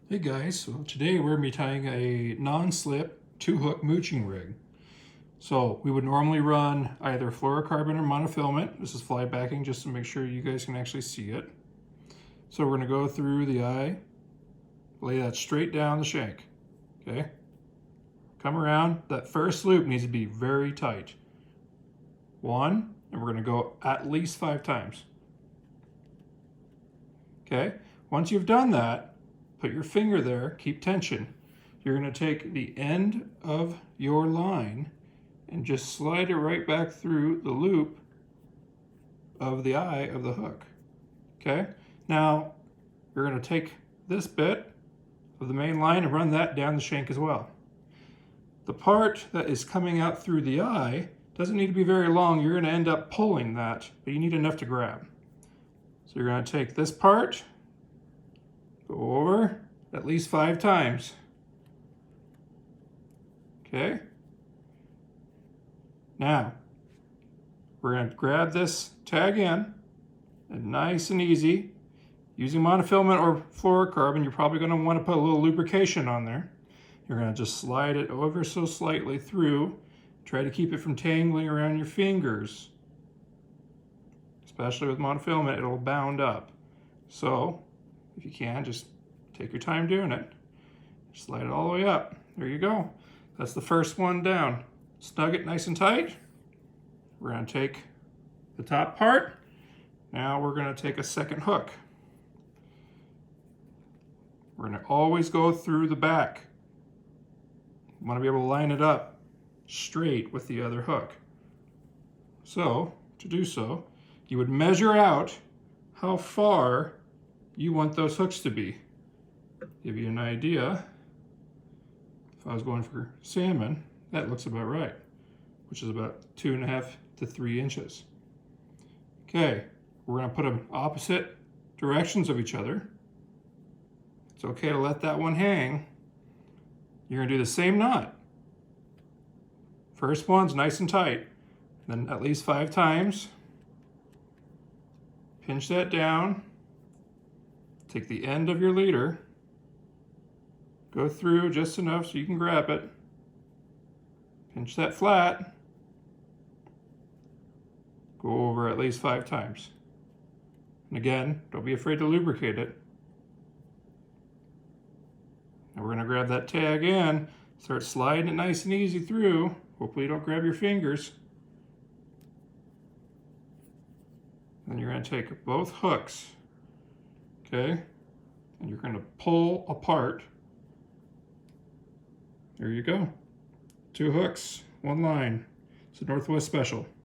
Hey guys, so today we're going to be tying a non-slip 2-hook mooching rig. So we would normally run either fluorocarbon or monofilament. This is fly backing just to make sure you guys can actually see it. So we're going to go through the eye, lay that straight down the shank, okay? Come around, that first loop needs to be very tight. 1, and we're going to go at least 5 times. Okay, once you've done that, put your finger there, keep tension. You're going to take the end of your line and just slide it right back through the loop of the eye of the hook. Okay, now you're going to take this bit of the main line and run that down the shank as well. The part that is coming out through the eye doesn't need to be very long. You're going to end up pulling that, but you need enough to grab. So you're going to take this part, go over at least 5 times. Okay? Now, we're going to grab this tag in, and nice and easy. Using monofilament or fluorocarbon, you're probably going to want to put a little lubrication on there. You're going to just slide it ever so slightly through. Try to keep it from tangling around your fingers. Especially with monofilament, it'll bound up. So, if you can, just take your time doing it. Slide it all the way up. There you go. That's the first one down. Snug it nice and tight. We're going to take the top part. Now we're going to take a second hook. We're going to always go through the back. You want to be able to line it up straight with the other hook. So, to do so, you would measure out how far you want those hooks to be. Give you an idea. If I was going for salmon, that looks about right, which is about 2.5 to 3 inches. Okay, we're going to put them opposite directions of each other. It's okay to let that one hang. You're going to do the same knot. First one's nice and tight, then at least 5 times. Pinch that down. Take the end of your leader. Go through just enough so you can grab it. Pinch that flat. Go over at least 5 times. And again, don't be afraid to lubricate it. Now we're going to grab that tag in, start sliding it nice and easy through. Hopefully you don't grab your fingers. Then you're going to take both hooks, okay, and you're going to pull apart. There you go. 2 hooks, 1 line. It's a Northwest special.